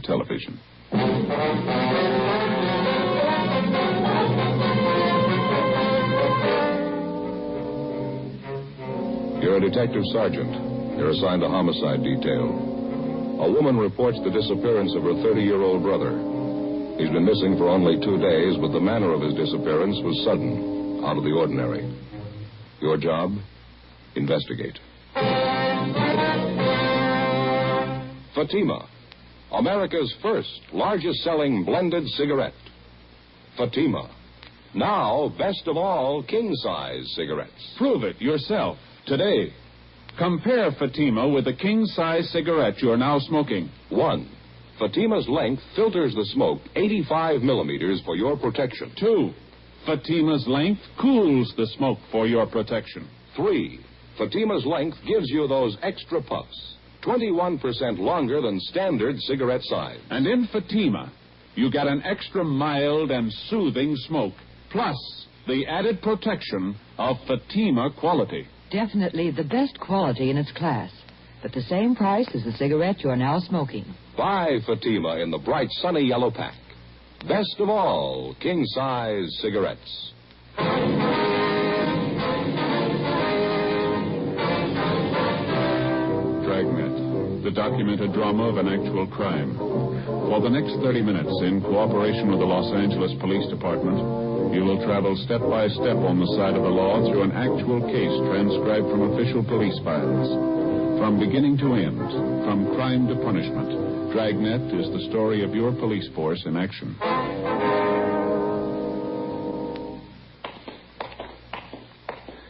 television. You're a detective sergeant. You're assigned a homicide detail. A woman reports the disappearance of her 30-year-old brother. He's been missing for only 2 days, but the manner of his disappearance was sudden, out of the ordinary. Your job? Investigate. Fatima, America's first, largest-selling blended cigarette. Fatima. Now, best of all, king-size cigarettes. Prove it yourself today. Compare Fatima with the king-size cigarette you're now smoking. 1. Fatima's length filters the smoke 85 millimeters for your protection. 2. Fatima's length cools the smoke for your protection. 3. Fatima's length gives you those extra puffs, 21% longer than standard cigarette size. And in Fatima, you get an extra mild and soothing smoke, plus the added protection of Fatima quality. Definitely the best quality in its class, but the same price as the cigarette you're now smoking. Buy Fatima in the bright sunny yellow pack. Best of all, king-size cigarettes. Dragnet, the documented drama of an actual crime. For the next 30 minutes, in cooperation with the Los Angeles Police Department, you will travel step by step on the side of the law through an actual case transcribed from official police files. From beginning to end, from crime to punishment, Dragnet is the story of your police force in action.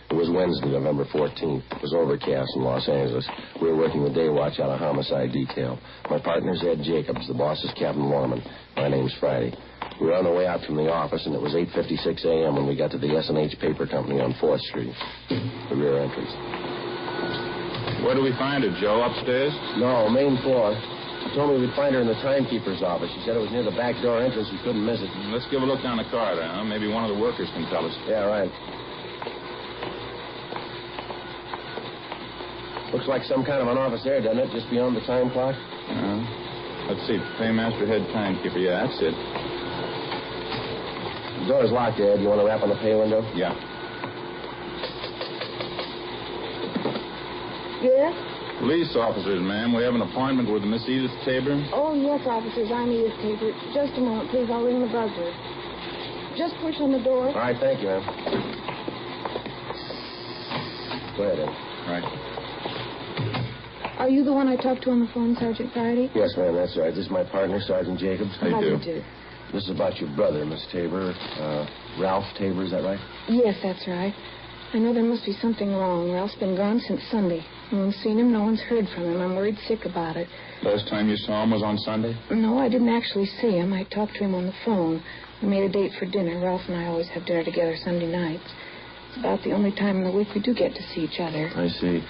It was Wednesday, November 14th. It was overcast in Los Angeles. We were working the day watch out of homicide detail. My partner's Ed Jacobs. The boss is Captain Lorman. My name's Friday. We were on the way out from the office, and it was 8:56 a.m. when we got to the S&H Paper Company on 4th Street, the rear entrance. Where do we find her, Joe? Upstairs? No, main floor. She told me we'd find her in the timekeeper's office. She said it was near the back door entrance. We couldn't miss it. Let's give a look down the corridor, huh? Maybe one of the workers can tell us. Yeah, right. Looks like some kind of an office there, doesn't it? Just beyond the time clock? Let's see. Paymaster, head timekeeper. Yeah, that's it. The door's locked, Ed. You want to rap on the pay window? Yeah. Yes? Police officers, ma'am. We have an appointment with Miss Edith Tabor. Oh, yes, officers. I'm Edith Tabor. Just a moment, please. I'll ring the buzzer. Just push on the door. All right, thank you, ma'am. Go ahead, Ed. Right. Are you the one I talked to on the phone, Sergeant Friday? Yes, ma'am, that's right. This is my partner, Sergeant Jacobs. How do you do? This is about your brother, Miss Tabor. Ralph Tabor, is that right? Yes, that's right. I know there must be something wrong. Ralph's been gone since Sunday. No one's seen him. No one's heard from him. I'm worried sick about it. Last time you saw him was on Sunday? No, I didn't actually see him. I talked to him on the phone. We made a date for dinner. Ralph and I always have dinner together Sunday nights. It's about the only time in the week we do get to see each other. I see.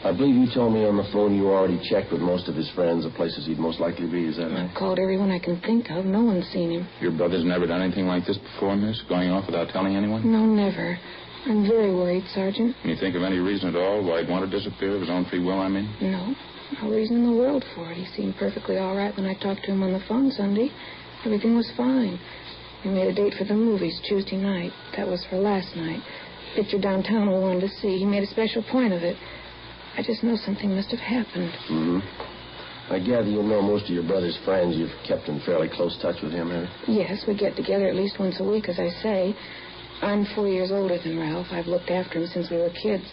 I believe you told me on the phone you already checked with most of his friends, the places he'd most likely be. Is that right? I've called everyone I can think of. No one's seen him. Your brother's never done anything like this before, miss? Going off without telling anyone? No, never. I'm very worried, Sergeant. Can you think of any reason at all why he'd want to disappear of his own free will, I mean? No. No reason in the world for it. He seemed perfectly all right when I talked to him on the phone Sunday. Everything was fine. We made a date for the movies Tuesday night. That was for last night. Picture downtown we wanted to see. He made a special point of it. I just know something must have happened. Mm-hmm. I gather you know most of your brother's friends. You've kept in fairly close touch with him, have you? Yes, we get together at least once a week, as I say. I'm 4 years older than Ralph. I've looked after him since we were kids.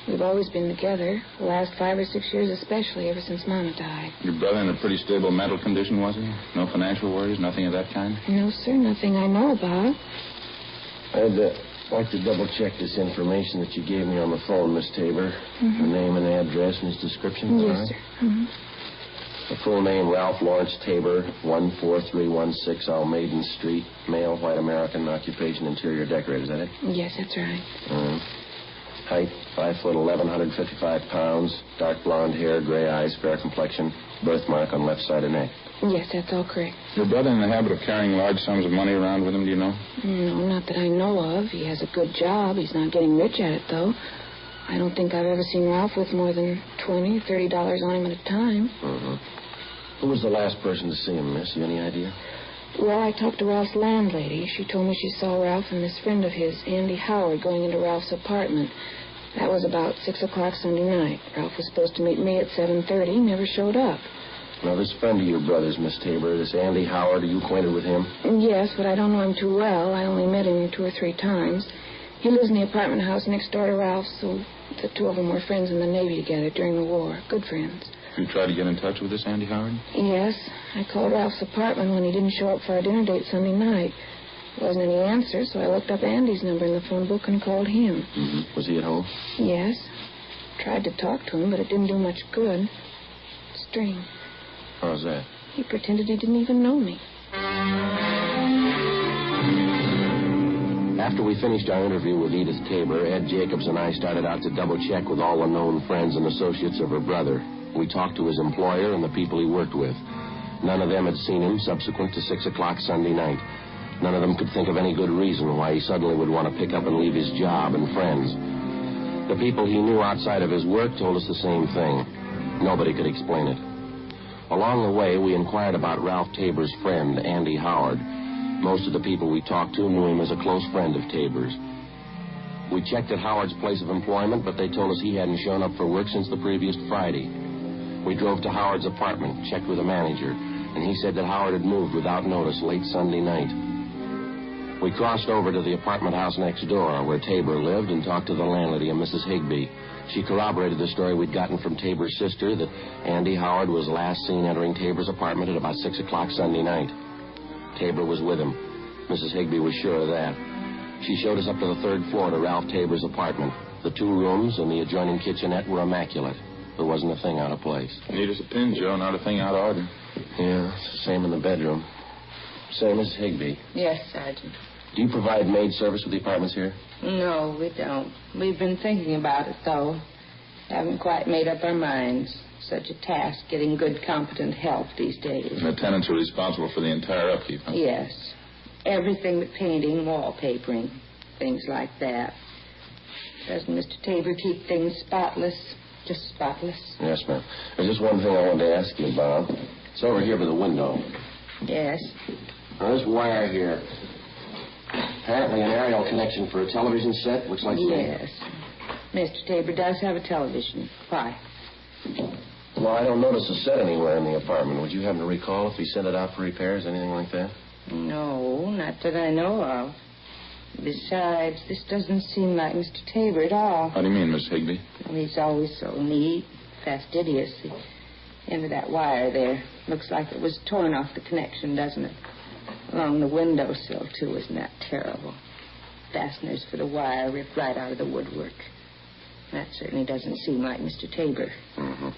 We've always been together, the last 5 or 6 years especially, ever since Mama died. Your brother in a pretty stable mental condition, was he? No financial worries, nothing of that kind? No, sir, nothing I know about. I'd like to double-check this information that you gave me on the phone, Miss Tabor. Mm-hmm. The name and address and his description. Yes, all right? sir. Mm-hmm. The full name, Ralph Lawrence Tabor, 14316 Almaden Street, male, white American, occupation, interior decorator. Is that it? Yes, that's right. Height, 5'11", 155 pounds, dark blonde hair, gray eyes, fair complexion, birthmark on left side of neck. Yes, that's all correct. Your brother in the habit of carrying large sums of money around with him, do you know? No, not that I know of. He has a good job. He's not getting rich at it, though. I don't think I've ever seen Ralph with more than $20, $30 on him at a time. Mm-hmm. Who was the last person to see him, miss? You any idea? Well, I talked to Ralph's landlady. She told me she saw Ralph and this friend of his, Andy Howard, going into Ralph's apartment. That was about 6 o'clock Sunday night. Ralph was supposed to meet me at 7:30. Never showed up. Now, this friend of your brother's, Miss Tabor, this Andy Howard, are you acquainted with him? Yes, but I don't know him too well. I only met him 2 or 3 times. He lives in the apartment house next door to Ralph's, so the two of them were friends in the Navy together during the war. Good friends. You tried to get in touch with this Andy Howard? Yes. I called Ralph's apartment when he didn't show up for our dinner date Sunday night. There wasn't any answer, so I looked up Andy's number in the phone book and called him. Mm-hmm. Was he at home? Yes. Tried to talk to him, but it didn't do much good. Strange. How's that? He pretended he didn't even know me. After we finished our interview with Edith Tabor, Ed Jacobs and I started out to double-check with all the known friends and associates of her brother. We talked to his employer and the people he worked with. None of them had seen him subsequent to 6 o'clock Sunday night. None of them could think of any good reason why he suddenly would want to pick up and leave his job and friends. The people he knew outside of his work told us the same thing. Nobody could explain it. Along the way, we inquired about Ralph Tabor's friend, Andy Howard. Most of the people we talked to knew him as a close friend of Tabor's. We checked at Howard's place of employment, but they told us he hadn't shown up for work since the previous Friday. We drove to Howard's apartment, checked with the manager, and he said that Howard had moved without notice late Sunday night. We crossed over to the apartment house next door, where Tabor lived, and talked to the landlady, a Mrs. Higbee. She corroborated the story we'd gotten from Tabor's sister that Andy Howard was last seen entering Tabor's apartment at about 6 o'clock Sunday night. Tabor was with him. Mrs. Higbee was sure of that. She showed us up to the 3rd floor to Ralph Tabor's apartment. The 2 rooms and the adjoining kitchenette were immaculate. There wasn't a thing out of place. Neat as a pin, Joe. Not a thing out of order. Yeah, it's the same in the bedroom. Say, Mrs. Higbee. Yes, Sergeant. Do you provide maid service with the apartments here? No, we don't. We've been thinking about it, though. Haven't quite made up our minds. Such a task, getting good, competent help these days. And the tenants are responsible for the entire upkeep, huh? Yes. Everything but painting, wallpapering, things like that. Doesn't Mr. Tabor keep things spotless? Just spotless? Yes, ma'am. There's just one thing I wanted to ask you about. It's over here by the window. Yes. Now, this wire here. Apparently an aerial connection for a television set. Looks like... Yes. Mr. Tabor does have a television. Why? Well, I don't notice a set anywhere in the apartment. Would you happen to recall if he sent it out for repairs, anything like that? No, not that I know of. Besides, this doesn't seem like Mr. Tabor at all. How do you mean, Miss Higbee? Well, he's always so neat, fastidious. The end of that wire there looks like it was torn off the connection, doesn't it? Along the windowsill, too. Isn't that terrible? Fasteners for the wire ripped right out of the woodwork. That certainly doesn't seem like Mr. Tabor. Mm-hmm.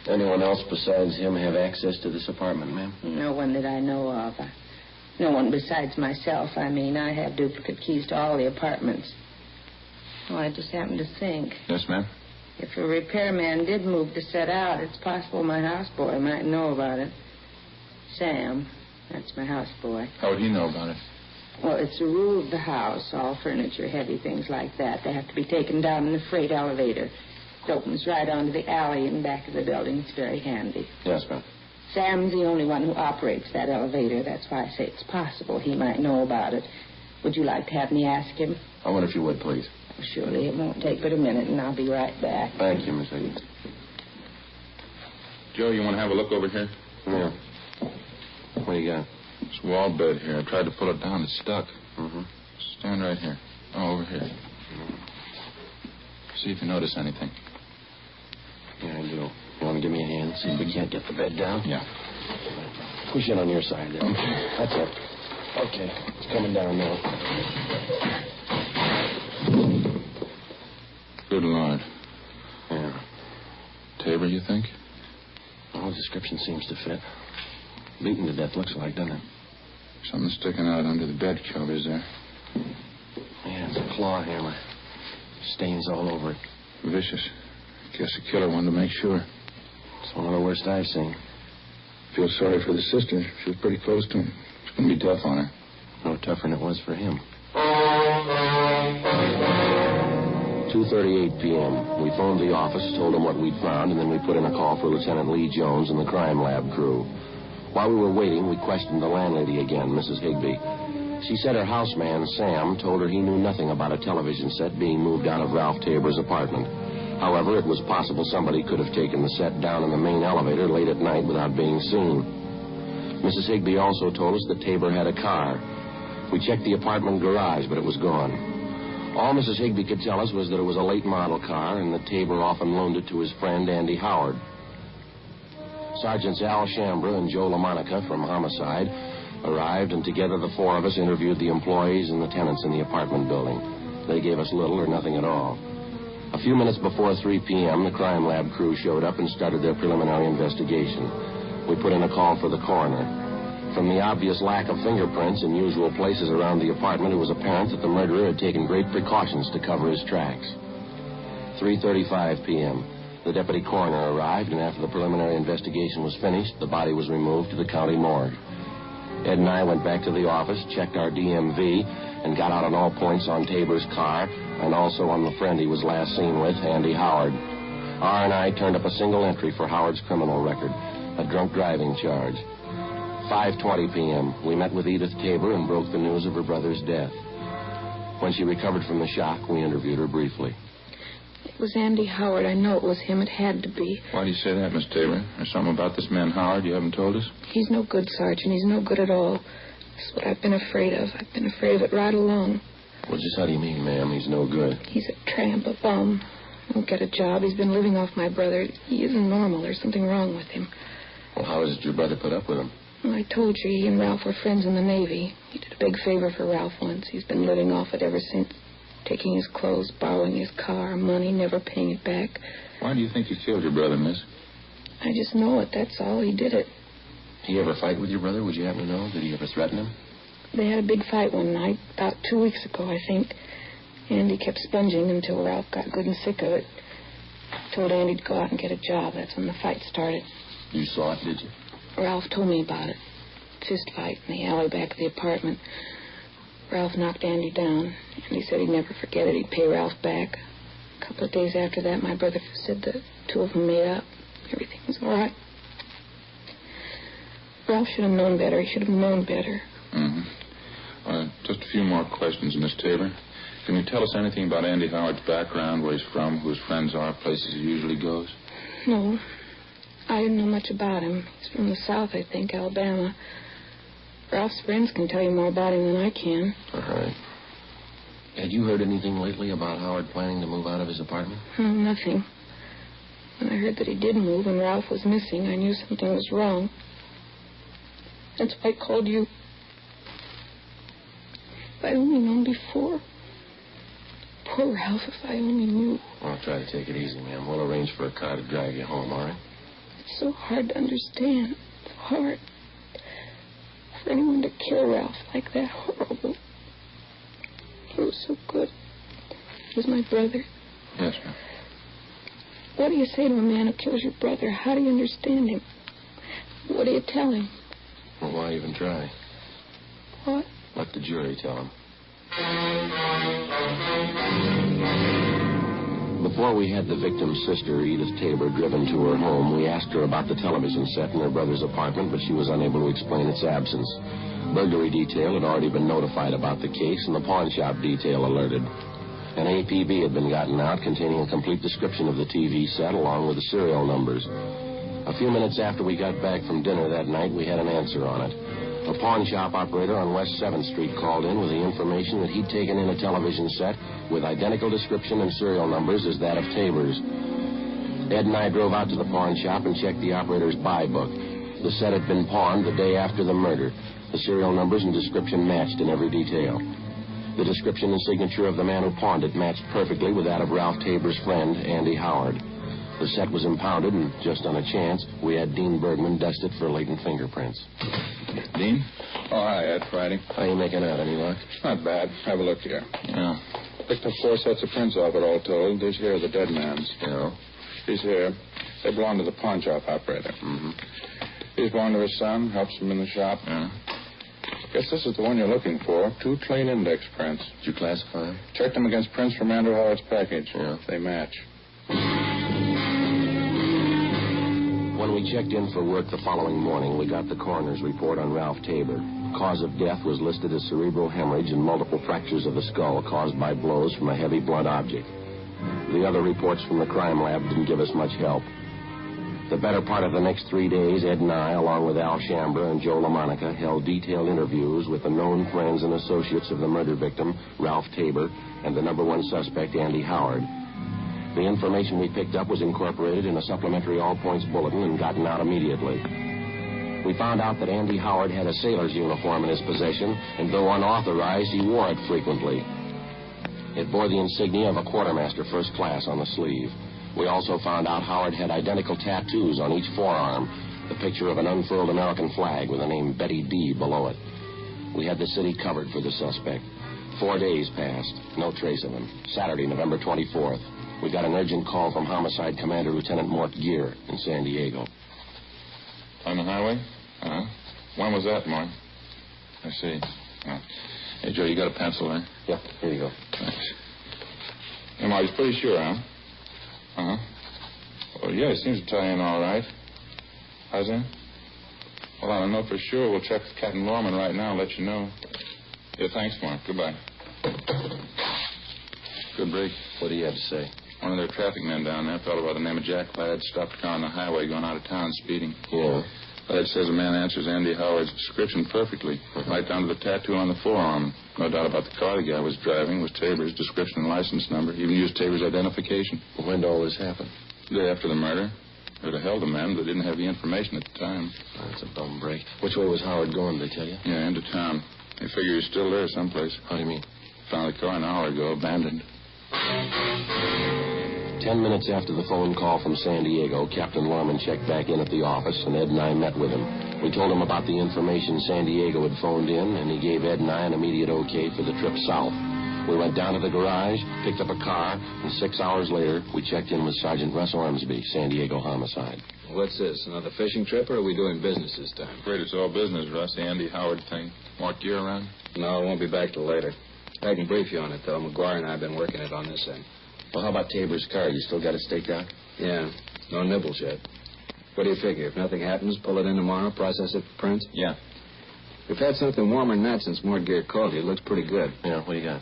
Anyone else besides him have access to this apartment, ma'am? No one that I know of. No one besides myself. I mean, I have duplicate keys to all the apartments. Oh, I just happened to think. Yes, ma'am? If a repairman did move the set out, it's possible my houseboy might know about it. Sam, that's my houseboy. How would he know about it? Well, it's a rule of the house. All furniture, heavy things like that, they have to be taken down in the freight elevator. It opens right onto the alley in the back of the building. It's very handy. Yes, ma'am. Sam's the only one who operates that elevator. That's why I say it's possible he might know about it. Would you like to have me ask him? I wonder if you would, please. Well, surely. It won't take but a minute, and I'll be right back. Thank you, Miss Higgins. Joe, you want to have a look over here? Yeah. What do you got? This wall bed here. I tried to pull it down. It's stuck. Mm-hmm. Stand right here. Oh, over here. See if you notice anything. Yeah, I do. You want to give me a hand? See if we can't get the bed down? Yeah. Push in on your side there. Okay. That's it. Okay. It's coming down now. Good Lord. Yeah. Tabor, you think? Well, the description seems to fit. Beaten to death, looks like, doesn't it? Something sticking out under the bed covers there. Yeah, it's a claw hammer. Stains all over it. Vicious. Guess the killer wanted to make sure. It's one of the worst I've seen. Feel sorry for the sister. She was pretty close to him. It's going to be tough on her. No tougher than it was for him. 2:38 p.m. We phoned the office, told them what we'd found, and then we put in a call for Lieutenant Lee Jones and the crime lab crew. While we were waiting, we questioned the landlady again, Mrs. Higbee. She said her houseman, Sam, told her he knew nothing about a television set being moved out of Ralph Tabor's apartment. However, it was possible somebody could have taken the set down in the main elevator late at night without being seen. Mrs. Higbee also told us that Tabor had a car. We checked the apartment garage, but it was gone. All Mrs. Higbee could tell us was that it was a late model car and that Tabor often loaned it to his friend, Andy Howard. Sergeants Al Shambra and Joe LaMonica from Homicide arrived, and together the four of us interviewed the employees and the tenants in the apartment building. They gave us little or nothing at all. A few minutes before 3 p.m., the crime lab crew showed up and started their preliminary investigation. We put in a call for the coroner. From the obvious lack of fingerprints in usual places around the apartment, it was apparent that the murderer had taken great precautions to cover his tracks. 3:35 p.m. The deputy coroner arrived, and after the preliminary investigation was finished, the body was removed to the county morgue. Ed and I went back to the office, checked our DMV, and got out on all points on Tabor's car, and also on the friend he was last seen with, Andy Howard. R&I turned up a single entry for Howard's criminal record, a drunk driving charge. 5:20 p.m., we met with Edith Tabor and broke the news of her brother's death. When she recovered from the shock, we interviewed her briefly. It was Andy Howard. I know it was him. It had to be. Why do you say that, Miss Tabor? There's something about this man Howard you haven't told us? He's no good, Sergeant. He's no good at all. That's what I've been afraid of. I've been afraid of it right along. Well, just how do you mean, ma'am? He's no good. He's a tramp, a bum. Won't get a job. He's been living off my brother. He isn't normal. There's something wrong with him. Well, how is it your brother put up with him? Well, I told you he and Ralph were friends in the Navy. He did a big favor for Ralph once. He's been living off it ever since. Taking his clothes, borrowing his car, money, never paying it back. Why do you think you killed your brother, miss? I just know it, that's all. He did it. Did he ever fight with your brother? Would you happen to know? Did he ever threaten him? They had a big fight one night, about 2 weeks ago, I think. Andy kept sponging until Ralph got good and sick of it. Told Andy to go out and get a job. That's when the fight started. You saw it, did you? Ralph told me about it. Fist fight in the alley back of the apartment. Ralph knocked Andy down. Andy said he'd never forget it. He'd pay Ralph back. A couple of days after that, my brother said the two of them made up. Everything was all right. Ralph should have known better. He should have known better. Just a few more questions, Miss Tabor. Can you tell us anything about Andy Howard's background, where he's from, who his friends are, places he usually goes? No. I didn't know much about him. He's from the South, I think, Alabama. Ralph's friends can tell you more about him than I can. All right. Had you heard anything lately about Howard planning to move out of his apartment? Nothing. When I heard that he did move and Ralph was missing, I knew something was wrong. That's why I called you. If I'd only known before. Poor Ralph, if I only knew. Well, I'll try to take it easy, ma'am. We'll arrange for a car to drive you home, all right? It's so hard to understand. It's hard. For anyone to kill Ralph like that, horrible. He was so good. He was my brother. Yes, ma'am. What do you say to a man who kills your brother? How do you understand him? What do you tell him? Well, why even try? What? Let the jury tell him. Before we had the victim's sister, Edith Tabor, driven to her home, we asked her about the television set in her brother's apartment, but she was unable to explain its absence. Burglary detail had already been notified about the case, and the pawn shop detail alerted. An APB had been gotten out containing a complete description of the TV set, along with the serial numbers. A few minutes after we got back from dinner that night, we had an answer on it. A pawn shop operator on West 7th Street called in with the information that he'd taken in a television set with identical description and serial numbers as that of Tabor's. Ed and I drove out to the pawn shop and checked the operator's buy book. The set had been pawned the day after the murder. The serial numbers and description matched in every detail. The description and signature of the man who pawned it matched perfectly with that of Ralph Tabor's friend, Andy Howard. The set was impounded, and just on a chance, we had Dean Bergman dust it for latent fingerprints. Dean? Oh, hi, Ed, Friday. How you making out? Any luck? Not bad. Have a look here. Yeah. Picked up 4 sets of prints off it, all told. These here are the dead man's. Yeah. These here, they belong to the pawn shop operator. Mm-hmm. These belong to his son, helps him in the shop. Yeah. Guess this is the one you're looking for. 2 clean index prints. Did you classify them? Checked them against prints from Andrew Howard's package. Yeah. They match. When we checked in for work the following morning, we got the coroner's report on Ralph Tabor. Cause of death was listed as cerebral hemorrhage and multiple fractures of the skull caused by blows from a heavy blunt object. The other reports from the crime lab didn't give us much help. The better part of the next 3 days, Ed and I, along with Al Shambra and Joe LaMonica, held detailed interviews with the known friends and associates of the murder victim, Ralph Tabor, and the number 1 suspect, Andy Howard. The information we picked up was incorporated in a supplementary all-points bulletin and gotten out immediately. We found out that Andy Howard had a sailor's uniform in his possession, and though unauthorized, he wore it frequently. It bore the insignia of a quartermaster first class on the sleeve. We also found out Howard had identical tattoos on each forearm, the picture of an unfurled American flag with the name Betty D below it. We had the city covered for the suspect. 4 days passed. No trace of him. Saturday, November 24th. We got an urgent call from Homicide Commander Lieutenant Mort Gear in San Diego. On the highway? Uh-huh. When was that, Mort? I see. Hey, Joe, you got a pencil there? Yeah, here you go. Thanks. Hey, Mort, he's pretty sure, huh? Uh-huh. Well, yeah, it seems to tie in all right. How's that? Well, I don't know for sure. We'll check with Captain Lorman right now and let you know. Yeah, thanks, Mark. Goodbye. Good break. What do you have to say? One of their traffic men down there, a fellow by the name of Jack Ladd, stopped a car on the highway going out of town speeding. Yeah. Ladd says the man answers Andy Howard's description perfectly, right down to the tattoo on the forearm. No doubt about the car the guy was driving was Tabor's description and license number. Even used Tabor's identification. When did all this happen? The day after the murder. They'd have held the man, but didn't have the information at the time. That's a bum break. Which way was Howard going, did they tell you? Yeah, into town. They figure he's still there someplace. How do you mean? Found the car an hour ago, abandoned. 10 minutes after the phone call from San Diego, Captain Lorman checked back in at the office, and Ed and I met with him. We told him about the information San Diego had phoned in, and he gave Ed and I an immediate okay for the trip south. We went down to the garage, picked up a car, and 6 hours later, we checked in with Sergeant Russ Ormsby, San Diego Homicide. What's this, another fishing trip, or are we doing business this time? Afraid it's all business, Russ. The Andy Howard thing. Mark Gear around? No, I won't be back till later. I can brief you on it, though. McGuire and I have been working it on this end. Well, how about Tabor's car? You still got it staked out? Yeah, no nibbles yet. What do you figure? If nothing happens, pull it in tomorrow, process it for prints? Yeah. We've had something warmer than that since Mort Gear called you. It looks pretty good. Yeah, what do you got?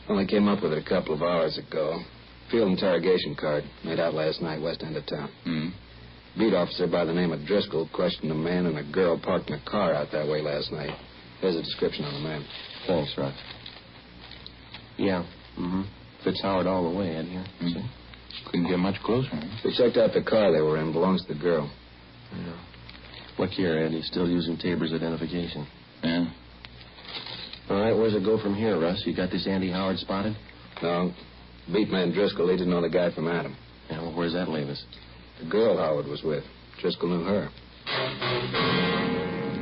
Only came up with it a couple of hours ago. Field interrogation card, made out last night west end of town. Beat officer by the name of Driscoll questioned a man and a girl parked in a car out that way last night. There's a description on the man. Thanks, Russ. Yeah, fits Howard all the way, Ed, here. See? Couldn't get much closer. We checked out the car they were in. Belongs to the girl. Yeah. Look here, Ed. He's still using Tabor's identification. Yeah. All right, where's it go from here, Russ? You got this Andy Howard spotted? No. Beat man Driscoll, he didn't know the guy from Adam. Yeah, well, where's that leave us? The girl Howard was with. Driscoll knew her.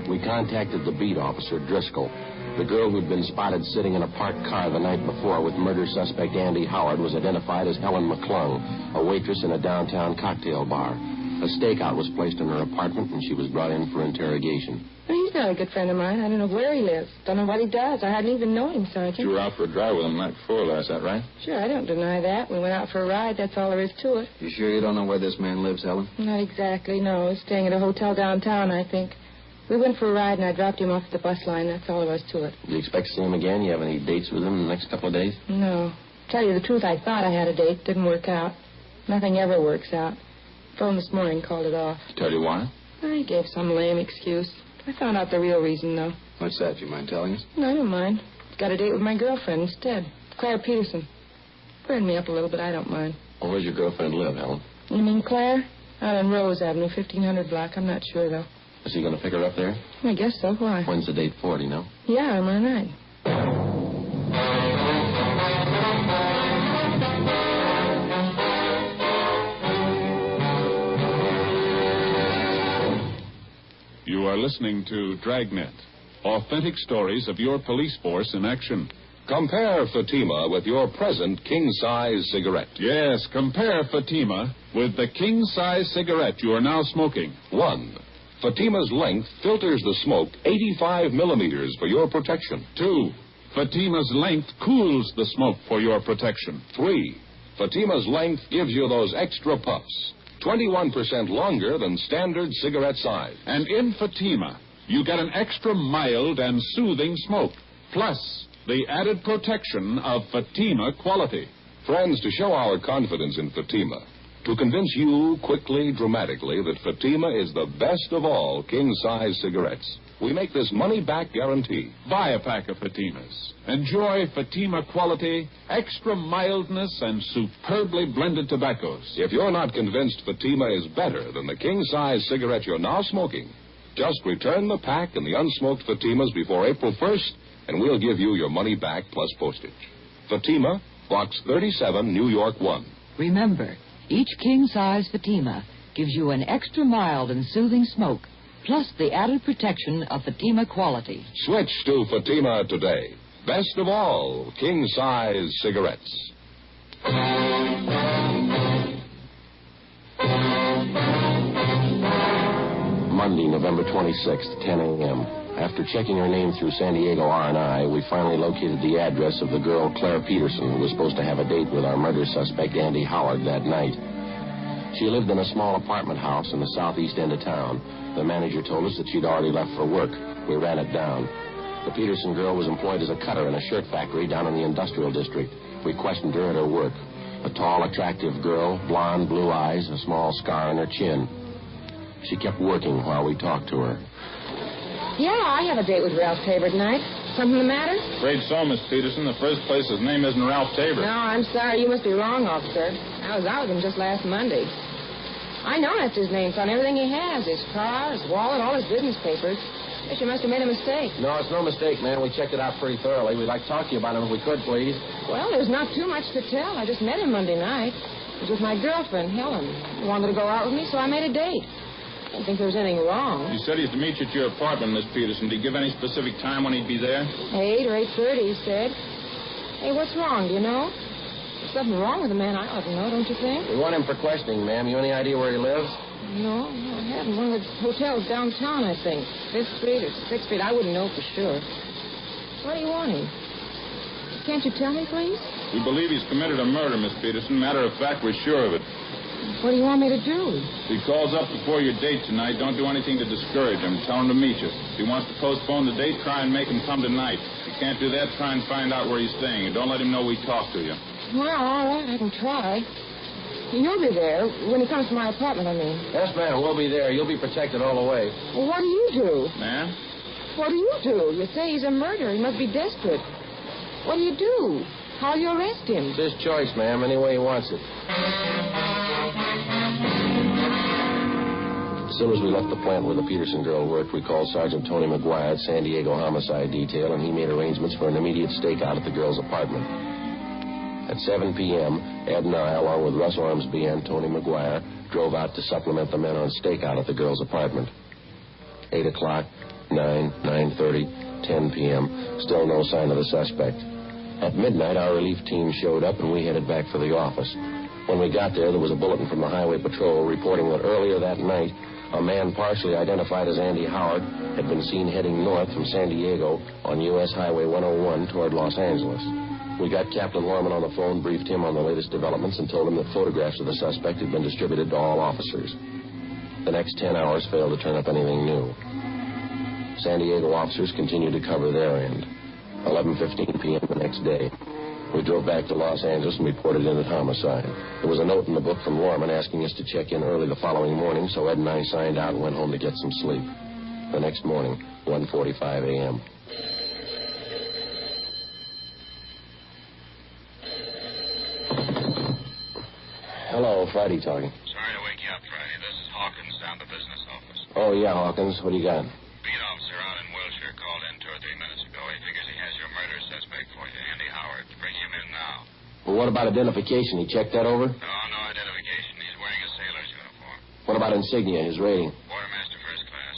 We contacted the beat officer, Driscoll. The girl who'd been spotted sitting in a parked car the night before with murder suspect Andy Howard was identified as Helen McClung, a waitress in a downtown cocktail bar. A stakeout was placed in her apartment, and she was brought in for interrogation. Well, he's not a good friend of mine. I don't know where he lives. Don't know what he does. I hardly even know him, Sergeant. You were out for a drive with him the night before last, that right? Sure, I don't deny that. We went out for a ride. That's all there is to it. You sure you don't know where this man lives, Helen? Not exactly, no. He's staying at a hotel downtown, I think. We went for a ride, and I dropped him off at the bus line. That's all there was to it. Do you expect to see him again? You have any dates with him in the next couple of days? No. Tell you the truth, I thought I had a date. Didn't work out. Nothing ever works out. Phone this morning, called it off. Tell you why? I gave some lame excuse. I found out the real reason, though. What's that? You mind telling us? No, I don't mind. Got a date with my girlfriend instead. Claire Peterson. Burn me up a little, but I don't mind. Well, where's your girlfriend live, Helen? You mean Claire? Out on Rose Avenue, 1500 block. I'm not sure, though. Is he going to pick her up there? I guess so. Why? When's the date for, do you know? Yeah, tomorrow night. You are listening to Dragnet, authentic stories of your police force in action. Compare Fatima with your present king-size cigarette. Yes, compare Fatima with the king-size cigarette you are now smoking. 1. Fatima's length filters the smoke 85 millimeters for your protection. 2. Fatima's length cools the smoke for your protection. 3. Fatima's length gives you those extra puffs, 21% longer than standard cigarette size. And in Fatima, you get an extra mild and soothing smoke, plus the added protection of Fatima quality. Friends, to show our confidence in Fatima, to convince you quickly, dramatically, that Fatima is the best of all king-size cigarettes, we make this money-back guarantee. Buy a pack of Fatimas. Enjoy Fatima quality, extra mildness, and superbly blended tobaccos. If you're not convinced Fatima is better than the king-size cigarette you're now smoking, just return the pack and the unsmoked Fatimas before April 1st, and we'll give you your money back plus postage. Fatima, Box 37, New York 1. Remember, each king-size Fatima gives you an extra mild and soothing smoke, plus the added protection of Fatima quality. Switch to Fatima today. Best of all king-size cigarettes. Monday, November 26th, 10 a.m. After checking her name through San Diego R&I, we finally located the address of the girl Claire Peterson, who was supposed to have a date with our murder suspect Andy Howard that night. She lived in a small apartment house in the southeast end of town. The manager told us that she'd already left for work. We ran it down. The Peterson girl was employed as a cutter in a shirt factory down in the industrial district. We questioned her at her work. A tall, attractive girl, blonde, blue eyes, a small scar on her chin. She kept working while we talked to her. Yeah, I have a date with Ralph Tabor tonight. Something the matter? Afraid so, Miss Peterson. The first place, his name isn't Ralph Tabor. No, I'm sorry. You must be wrong, officer. I was out with him just last Monday. I know that's his name, son. Everything he has, his car, his wallet, all his business papers. Guess you must have made a mistake. No, it's no mistake, man. We checked it out pretty thoroughly. We'd like to talk to you about him if we could, please. Well, there's not too much to tell. I just met him Monday night. It was with my girlfriend, Helen. He wanted to go out with me, so I made a date. I didn't think there was anything wrong. You said he's to meet you at your apartment, Miss Peterson. Did he give any specific time when he'd be there? 8 or 8:30, he said. Hey, what's wrong, do you know? There's something wrong with the man. I ought to know, don't you think? We want him for questioning, ma'am. You any idea where he lives? No, I haven't. One of the hotels downtown, I think. 5th Street or 6th Street. I wouldn't know for sure. What do you want him? Can't you tell me, please? We believe he's committed a murder, Miss Peterson. Matter of fact, we're sure of it. What do you want me to do? If he calls up before your date tonight, don't do anything to discourage him. Tell him to meet you. If he wants to postpone the date, try and make him come tonight. If you can't do that, try and find out where he's staying. And don't let him know we talked to you. Well, all right, I can try. You'll be there when he comes to my apartment, I mean. Yes, ma'am, we'll be there. You'll be protected all the way. Well, what do you do? Ma'am? What do you do? You say he's a murderer. He must be desperate. What do you do? How'll you arrest him? It's his choice, ma'am, any way he wants it. As soon as we left the plant where the Peterson girl worked, we called Sergeant Tony McGuire at San Diego Homicide Detail, and he made arrangements for an immediate stakeout at the girl's apartment. At 7 p.m., Ed and I, along with Russ Ormsby and Tony McGuire, drove out to supplement the men on stakeout at the girl's apartment. 8 o'clock, 9, 9:30, 10 p.m., still no sign of the suspect. At midnight, our relief team showed up, and we headed back for the office. When we got there was a bulletin from the Highway Patrol reporting that earlier that night, a man partially identified as Andy Howard had been seen heading north from San Diego on U.S. Highway 101 toward Los Angeles. We got Captain Lorman on the phone, briefed him on the latest developments, and told him that photographs of the suspect had been distributed to all officers. The next 10 hours failed to turn up anything new. San Diego officers continued to cover their end. 11:15 p.m. the next day, we drove back to Los Angeles and reported in at homicide. There was a note in the book from Lorman asking us to check in early the following morning, so Ed and I signed out and went home to get some sleep. The next morning, 1:45 a.m. Hello, Friday talking. Sorry to wake you up, Friday. This is Hawkins down at the business office. Oh, yeah, Hawkins. What do you got? Beat officer out in Wilshire called in 2 or 3 minutes ago. He figures he has your murder suspect for you, Andy Howard. Bring him in now. Well, what about identification? He checked that over? No identification. He's wearing a sailor's uniform. What about insignia, his rating? Quartermaster first class.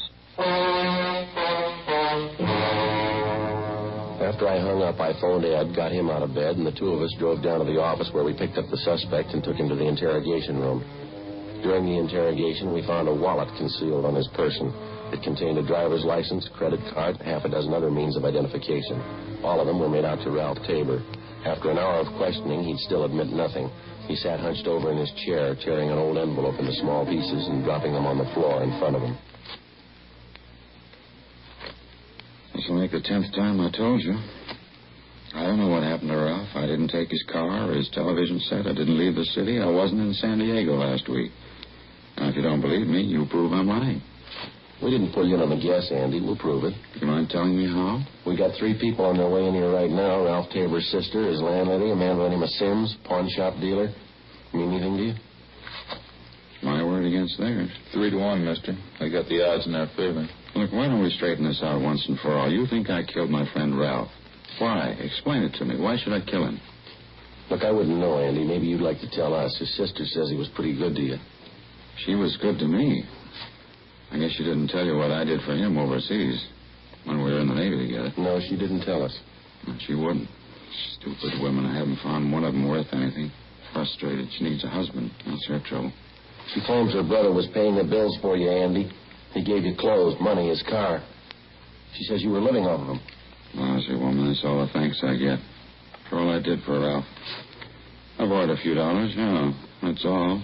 After I hung up, I phoned Ed, got him out of bed, and the two of us drove down to the office where we picked up the suspect and took him to the interrogation room. During the interrogation, we found a wallet concealed on his person. It contained a driver's license, credit card, half a dozen other means of identification. All of them were made out to Ralph Tabor. After an hour of questioning, he'd still admit nothing. He sat hunched over in his chair, tearing an old envelope into small pieces and dropping them on the floor in front of him. This will make the 10th time I told you. I don't know what happened to Ralph. I didn't take his car or his television set. I didn't leave the city. I wasn't in San Diego last week. Now, if you don't believe me, you prove I'm lying. We didn't pull you in on the guess, Andy. We'll prove it. Do you mind telling me how? We got 3 people on their way in here right now. Ralph Tabor's sister, his landlady, a man by the name of Sims, pawn shop dealer. Mean anything to you? My word against theirs. 3-1, mister. I got the odds in their favor. Look, why don't we straighten this out once and for all? You think I killed my friend Ralph. Why? Explain it to me. Why should I kill him? Look, I wouldn't know, Andy. Maybe you'd like to tell us. His sister says he was pretty good to you. She was good to me. I guess she didn't tell you what I did for him overseas when we were in the Navy together. No, she didn't tell us. She wouldn't. Stupid women. I haven't found one of them worth anything. Frustrated. She needs a husband. That's her trouble. She claims her brother was paying the bills for you, Andy. He gave you clothes, money, his car. She says you were living off of him. Lousy woman. That's all the thanks I get for all I did for Ralph. I borrowed a few dollars, yeah. That's all.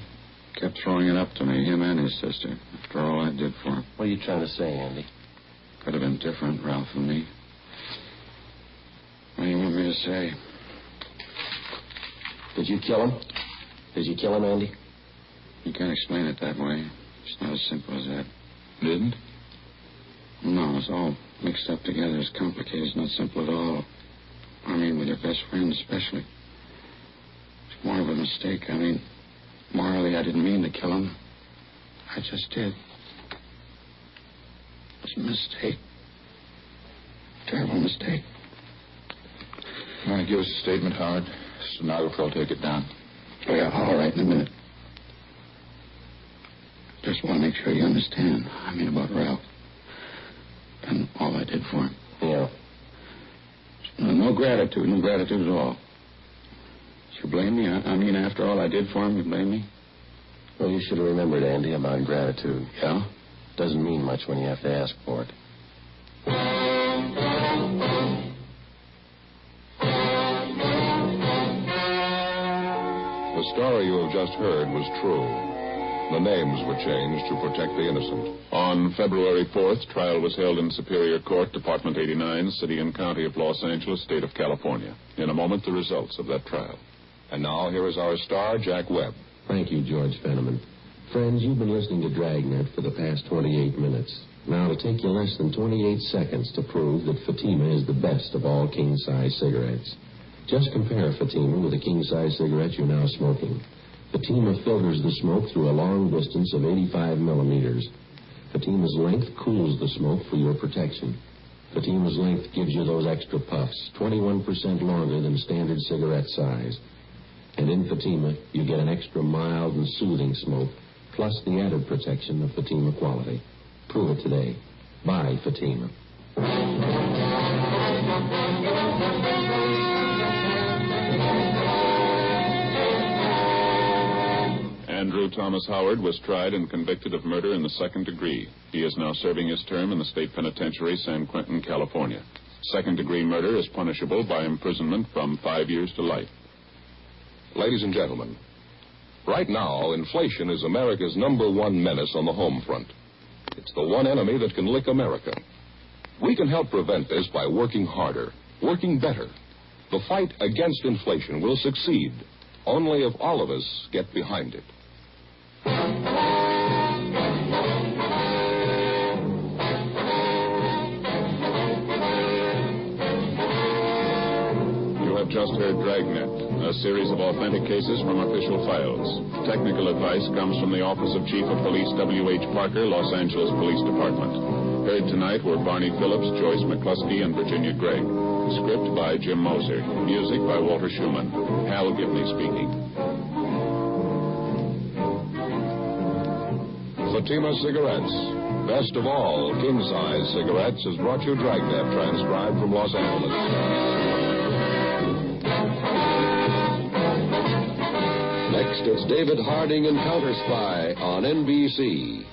Kept throwing it up to me, him and his sister, after all I did for him. What are you trying to say, Andy? Could have been different, Ralph and me. What do you want me to say? Did you kill him? Did you kill him, Andy? You can't explain it that way. It's not as simple as that. Didn't? No, it's all mixed up together. It's complicated. It's not simple at all. I mean, with your best friend especially. It's more of a mistake. I mean, morally, I didn't mean to kill him. I just did. It was a mistake. Terrible mistake. You want to give us a statement, Howard? Stenographer will take it down. Oh, yeah, all right, in a minute. Just want to make sure you understand. I mean, about Ralph. And all I did for him. Yeah. No gratitude. No gratitude at all. You blame me? I mean, after all I did for him, you blame me? Well, you should have remembered, Andy, about gratitude. Yeah? Doesn't mean much when you have to ask for it. The story you have just heard was true. The names were changed to protect the innocent. On February 4th, trial was held in Superior Court, Department 89, City and County of Los Angeles, State of California. In a moment, the results of that trial. And now, here is our star, Jack Webb. Thank you, George Fenneman. Friends, you've been listening to Dragnet for the past 28 minutes. Now, it'll take you less than 28 seconds to prove that Fatima is the best of all king-size cigarettes. Just compare Fatima with the king-size cigarette you're now smoking. Fatima filters the smoke through a long distance of 85 millimeters. Fatima's length cools the smoke for your protection. Fatima's length gives you those extra puffs, 21% longer than standard cigarette size. And in Fatima, you get an extra mild and soothing smoke, plus the added protection of Fatima quality. Prove it today. Buy Fatima. Andrew Thomas Howard was tried and convicted of murder in the second degree. He is now serving his term in the state penitentiary, San Quentin, California. Second-degree murder is punishable by imprisonment from 5 years to life. Ladies and gentlemen, right now, inflation is America's #1 menace on the home front. It's the one enemy that can lick America. We can help prevent this by working harder, working better. The fight against inflation will succeed only if all of us get behind it. You have just heard Dragnet, a series of authentic cases from official files. Technical advice comes from the Office of Chief of Police W.H. Parker, Los Angeles Police Department. Heard tonight were Barney Phillips, Joyce McCluskey, and Virginia Gregg. Script by Jim Moser. Music by Walter Schumann. Hal Gibney speaking. Fatima Cigarettes, best of all king-size cigarettes, has brought you Dragnet, transcribed from Los Angeles. Next, it's David Harding and Counter Spy on NBC.